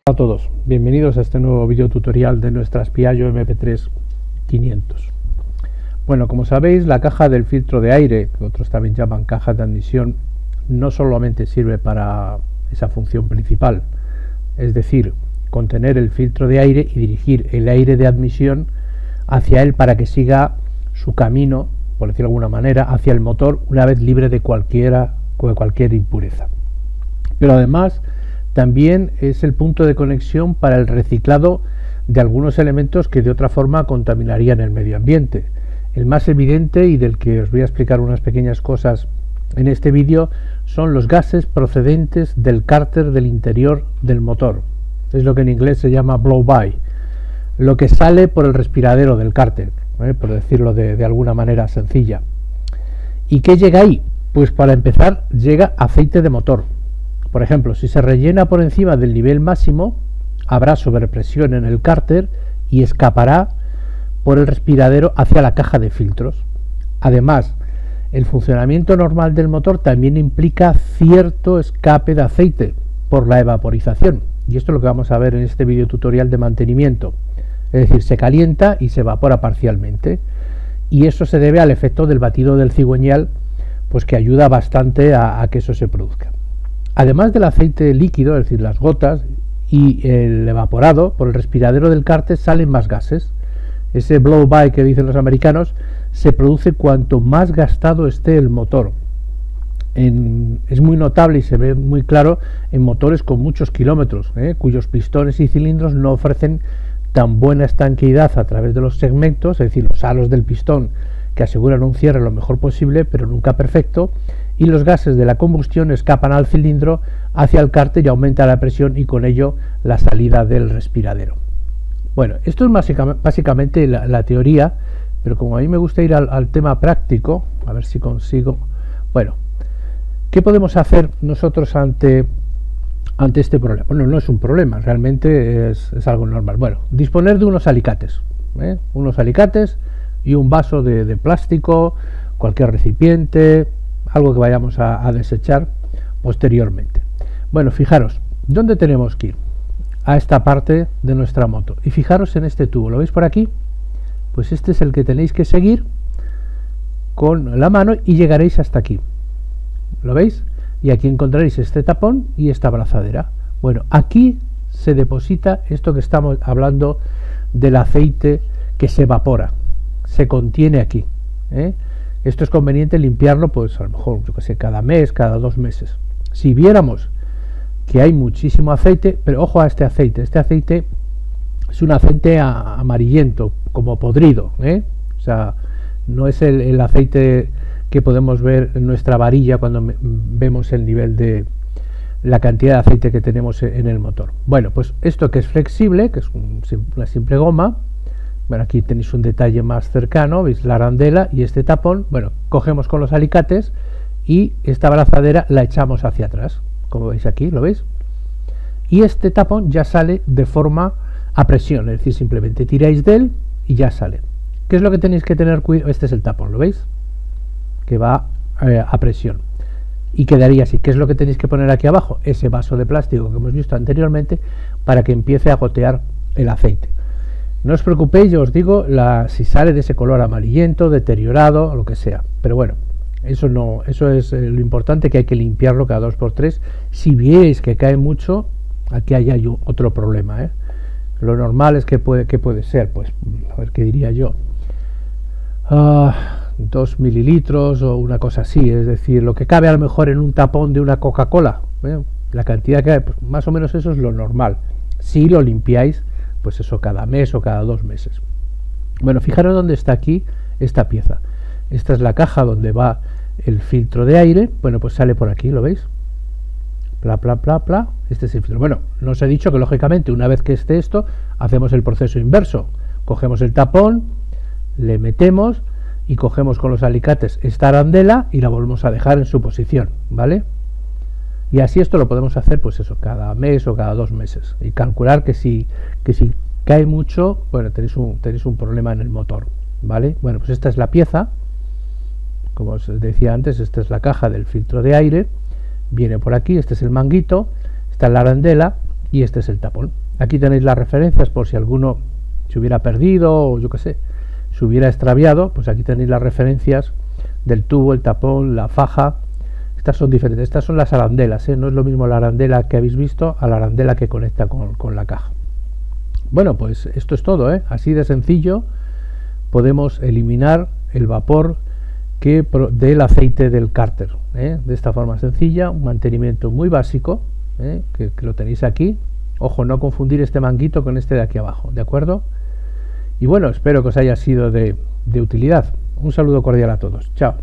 Hola a todos, bienvenidos a este nuevo video tutorial de nuestras Piaggio MP3 500. Bueno, como sabéis, la caja del filtro de aire, que otros también llaman caja de admisión, no solamente sirve para esa función principal, es decir, contener el filtro de aire y dirigir el aire de admisión hacia él para que siga su camino, por decirlo de alguna manera, hacia el motor una vez libre de cualquier impureza. Pero además también es el punto de conexión para el reciclado de algunos elementos que de otra forma contaminarían el medio ambiente. El más evidente, y del que os voy a explicar unas pequeñas cosas en este vídeo, son los gases procedentes del cárter del interior del motor. Es lo que en inglés se llama blow-by, lo que sale por el respiradero del cárter, por decirlo de alguna manera sencilla. ¿Y qué llega ahí? Pues para empezar llega aceite de motor. Por ejemplo, si se rellena por encima del nivel máximo, habrá sobrepresión en el cárter y escapará por el respiradero hacia la caja de filtros. Además, el funcionamiento normal del motor también implica cierto escape de aceite por la evaporización. Y esto es lo que vamos a ver en este video tutorial de mantenimiento. Es decir, se calienta y se evapora parcialmente. Y eso se debe al efecto del batido del cigüeñal, pues que ayuda bastante a que eso se produzca. Además del aceite líquido, es decir, las gotas y el evaporado, por el respiradero del cárter salen más gases. Ese blow-by que dicen los americanos se produce cuanto más gastado esté el motor. Es muy notable y se ve muy claro en motores con muchos kilómetros, cuyos pistones y cilindros no ofrecen tan buena estanqueidad a través de los segmentos, es decir, los halos del pistón que aseguran un cierre lo mejor posible, pero nunca perfecto, y los gases de la combustión escapan al cilindro hacia el cárter y aumenta la presión y con ello la salida del respiradero. Bueno, esto es básicamente la teoría, pero como a mí me gusta ir al tema práctico, a ver si consigo. Bueno, ¿qué podemos hacer nosotros ante este problema? Bueno, no es un problema, realmente es algo normal. Bueno, disponer de unos alicates, y un vaso de plástico, cualquier recipiente, algo que vayamos a desechar posteriormente. Bueno, fijaros, ¿dónde tenemos que ir? A esta parte de nuestra moto. Y fijaros en este tubo, ¿lo veis por aquí? Pues este es el que tenéis que seguir con la mano y llegaréis hasta aquí. ¿Lo veis? Y aquí encontraréis este tapón y esta abrazadera. Bueno, aquí se deposita esto que estamos hablando del aceite que se evapora. Se contiene aquí. Esto es conveniente limpiarlo, pues a lo mejor, yo que sé, cada mes, cada 2 meses. Si viéramos que hay muchísimo aceite, pero ojo a este aceite es un aceite amarillento, como podrido, o sea, no es el aceite que podemos ver en nuestra varilla cuando vemos el nivel de la cantidad de aceite que tenemos en el motor. Bueno, pues esto que es flexible, que es una simple goma. Bueno, aquí tenéis un detalle más cercano, veis la arandela y este tapón. Bueno, cogemos con los alicates y esta abrazadera la echamos hacia atrás, como veis aquí, ¿lo veis? Y este tapón ya sale de forma a presión, es decir, simplemente tiráis de él y ya sale. ¿Qué es lo que tenéis que tener cuidado? Este es el tapón, ¿lo veis? Que va a presión. Y quedaría así. ¿Qué es lo que tenéis que poner aquí abajo? Ese vaso de plástico que hemos visto anteriormente para que empiece a gotear el aceite. No os preocupéis, yo os digo, si sale de ese color amarillento, deteriorado, o lo que sea. Pero bueno, eso es lo importante, que hay que limpiarlo cada 2 por 3. Si veis que cae mucho, aquí hay otro problema. Lo normal es que puede ser, pues, a ver qué diría yo, 2 mililitros o una cosa así, es decir, lo que cabe a lo mejor en un tapón de una Coca-Cola. La cantidad que hay, pues, más o menos eso es lo normal. Si lo limpiáis, pues eso cada mes o cada 2 meses. Bueno, fijaros dónde está aquí esta pieza. Esta es la caja donde va el filtro de aire. Bueno, pues sale por aquí, ¿lo veis? Pla. Este es el filtro. Bueno, nos he dicho que lógicamente una vez que esté esto, hacemos el proceso inverso. Cogemos el tapón, le metemos y cogemos con los alicates esta arandela y la volvemos a dejar en su posición, ¿vale? Y así esto lo podemos hacer, pues eso, cada mes o cada 2 meses. Y calcular que si cae mucho, bueno, tenéis un problema en el motor, ¿vale? Bueno, pues esta es la pieza. Como os decía antes, esta es la caja del filtro de aire. Viene por aquí, este es el manguito, está la arandela y este es el tapón. Aquí tenéis las referencias por si alguno se hubiera perdido o yo qué sé, se hubiera extraviado, pues aquí tenéis las referencias del tubo, el tapón, la faja. Estas son diferentes, estas son las arandelas, no es lo mismo la arandela que habéis visto a la arandela que conecta con la caja. Bueno, pues esto es todo, así de sencillo podemos eliminar el vapor del aceite del cárter, de esta forma sencilla, un mantenimiento muy básico, que lo tenéis aquí. Ojo, no confundir este manguito con este de aquí abajo, ¿de acuerdo? Y bueno, espero que os haya sido de utilidad. Un saludo cordial a todos. Chao.